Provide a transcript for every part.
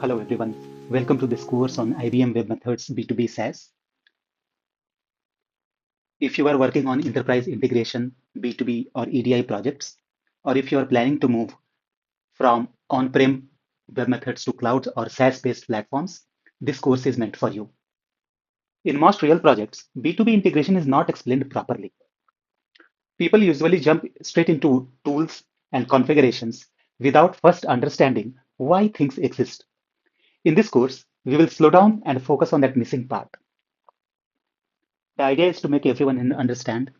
Hello everyone, welcome to this course on IBM webMethods B2B SaaS. If you are working on enterprise integration, B2B or EDI projects, or if you are planning to move from on-prem web methods to cloud or SaaS-based platforms, this course is meant for you. In most real projects, B2B integration is not explained properly. People usually jump straight into tools and configurations without first understanding why things exist. In this course, we will slow down and focus on that missing part. The idea is to make everyone understand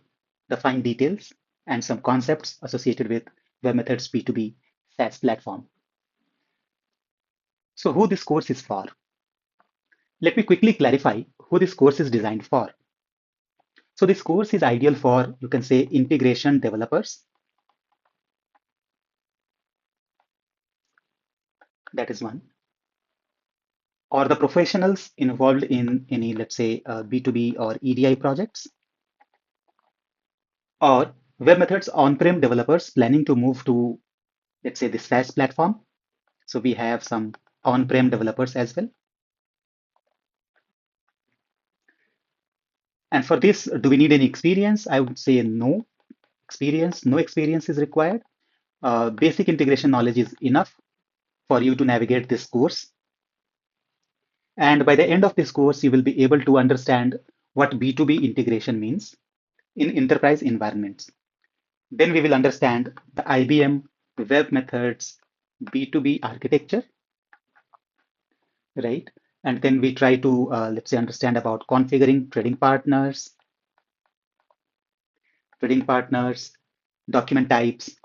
the fine details and some concepts associated with webMethods B2B SaaS platform. So who this course is for? Let me quickly clarify who this course is designed for. So this course is ideal for, you can say, integration developers. That is one. Or the professionals involved in any, let's say, B2B or EDI projects. Or webMethods on-prem developers planning to move to, let's say, the SaaS platform. So we have some on-prem developers as well. And for this, do we need any experience? I would say no experience. No experience is required. Basic integration knowledge is enough for you to navigate this course. And by the end of this course, you will be able to understand what B2B integration means in enterprise environments. Then we will understand the IBM webMethods B2B architecture, right? And then we try to, let's say, understand about configuring trading partners, document types,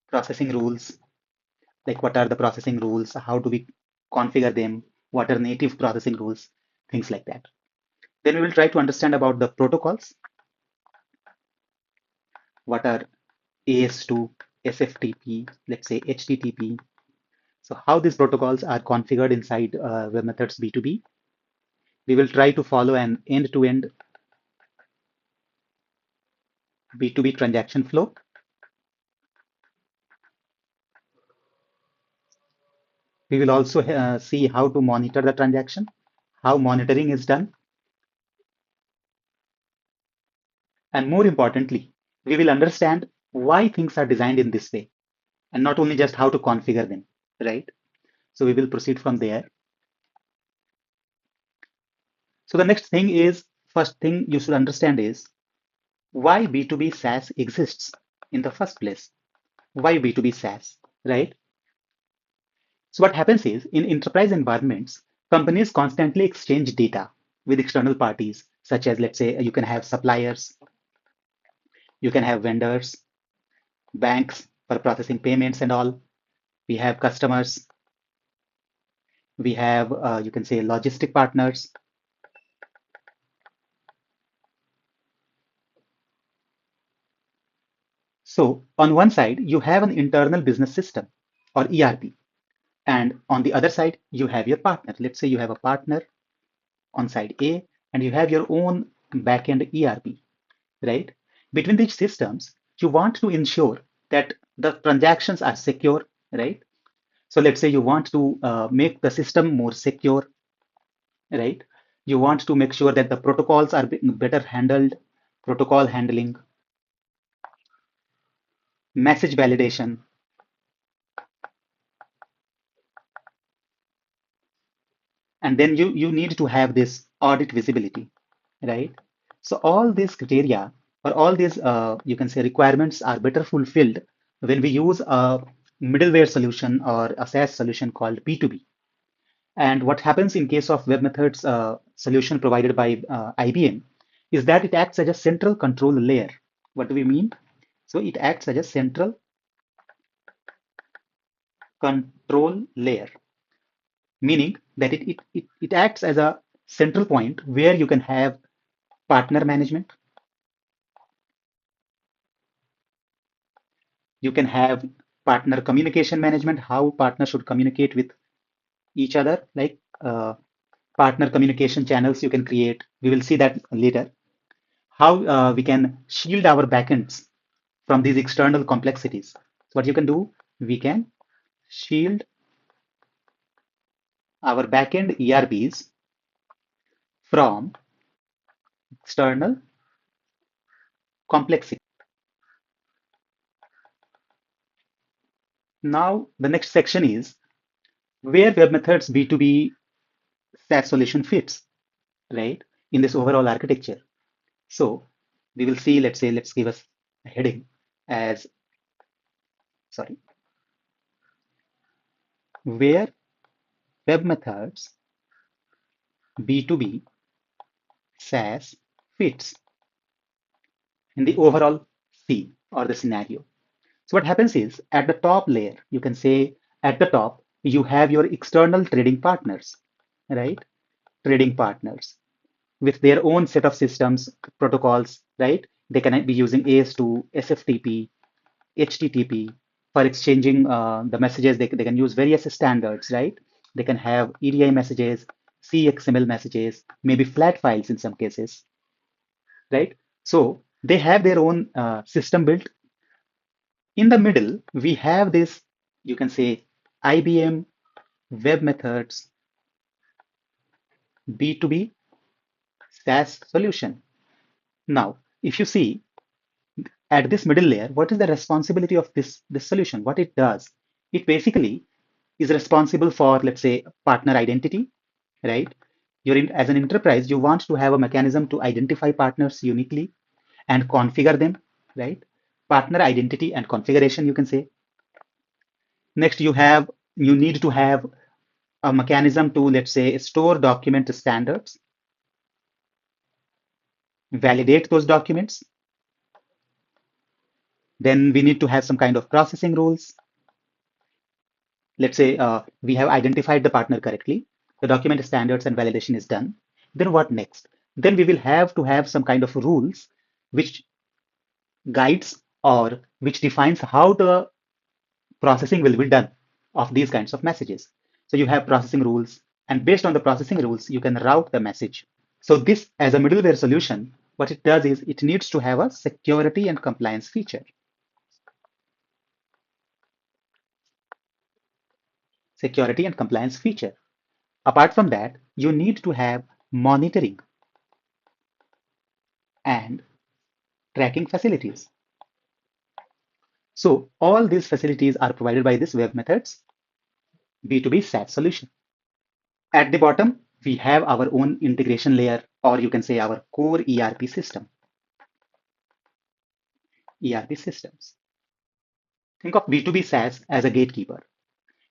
processing rules, like what are the processing rules, how do we configure them, what are native processing rules, things like that. Then we will try to understand about the protocols, what are AS2, SFTP, let's say HTTP. So how these protocols are configured inside webmethods B2B. We will try to follow an end-to-end B2B transaction flow. We will also see how to monitor the transaction, how monitoring is done, and more importantly, we will understand why things are designed in this way and not only just how to configure them, right? So we will proceed from there. So the next thing is, first thing you should understand is why B2B SaaS exists in the first place. Why B2B SaaS, right? So what happens is in enterprise environments, companies constantly exchange data with external parties, such as, let's say, you can have suppliers, you can have vendors, banks for processing payments and all. We have customers, we have, you can say, logistic partners. So on one side, you have an internal business system or ERP. And on the other side, you have your partner. Let's say you have a partner on side A and you have your own backend ERP, right? Between these systems, you want to ensure that the transactions are secure, right? So let's say you want to make the system more secure, right? You want to make sure that the protocols are better handled, protocol handling, message validation, and then you need to have this audit visibility, right? So all these criteria or all these you can say requirements are better fulfilled when we use a middleware solution or a SaaS solution called B2B. And what happens in case of webmethods solution provided by IBM is that it acts as a central control layer. What do we mean? So it acts as a central control layer, meaning that it acts as a central point where you can have partner management, you can have partner communication management, how partners should communicate with each other, like partner communication channels you can create. We will see that later. How we can shield our backends from these external complexities. So what you can do, we can shield our backend ERPs from external complexity. Now, the next section is where webmethods B2B SaaS solution fits, right, in this overall architecture. So we will see, let's say, let's give us a heading as, sorry, where webmethods B2B SaaS fits in the overall scene or the scenario. So what happens is at the top layer, you can say at the top, you have your external trading partners, right? Trading partners with their own set of systems, protocols, right? They can be using AS2, SFTP, HTTP for exchanging the messages. They can use various standards, right? They can have EDI messages, CXML messages, maybe flat files in some cases, right? So they have their own system built. In the middle, we have this, you can say, IBM webmethods B2B SaaS solution. Now, if you see at this middle layer, what is the responsibility of this solution? What it does? It basically is responsible for, let's say, partner identity, right? As an enterprise, you want to have a mechanism to identify partners uniquely and configure them, right? Partner identity and configuration, you can say. Next, you need to have a mechanism to, let's say, store document standards, validate those documents. Then we need to have some kind of processing rules. Let's say we have identified the partner correctly, the document standards and validation is done. Then what next? Then we will have to have some kind of rules which guides or which defines how the processing will be done of these kinds of messages. So you have processing rules, and based on the processing rules, you can route the message. So this, as a middleware solution, what it does is it needs to have a security and compliance feature. Security and compliance feature. Apart from that, you need to have monitoring and tracking facilities. So all these facilities are provided by this webmethods B2B SaaS solution. At the bottom, we have our own integration layer, or you can say our core ERP system. ERP systems. Think of B2B SaaS as a gatekeeper.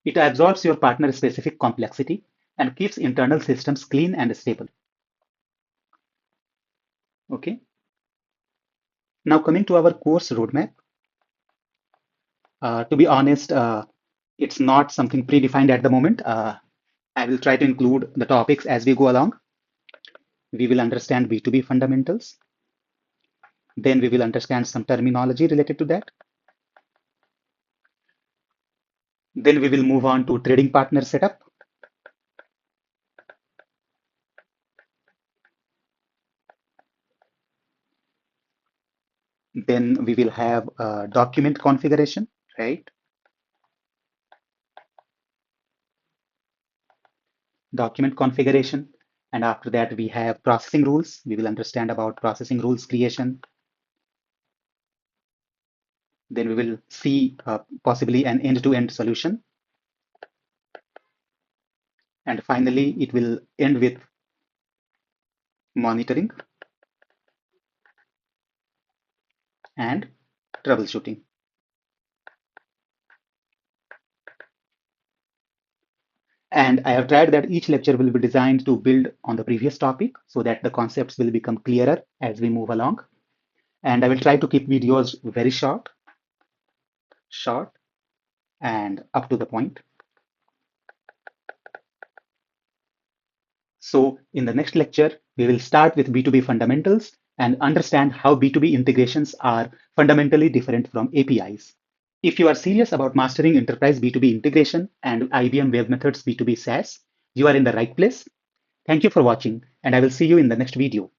It absorbs your partner specific complexity and keeps internal systems clean and stable. Okay. Now coming to our course roadmap. To be honest, it's not something predefined at the moment. I will try to include the topics as we go along. We will understand B2B fundamentals. Then we will understand some terminology related to that. Then we will move on to trading partner setup. Then we will have document configuration, right? Document configuration. And after that, we have processing rules. We will understand about processing rules creation. Then we will see possibly an end-to-end solution. And finally, it will end with monitoring and troubleshooting. And I have tried that each lecture will be designed to build on the previous topic so that the concepts will become clearer as we move along. And I will try to keep videos very short and up to the point. So in the next lecture, we will start with B2B fundamentals and understand how B2B integrations are fundamentally different from APIs. If you are serious about mastering enterprise B2B integration and IBM webmethods B2B SaaS, you are in the right place. Thank you for watching, and I will see you in the next video.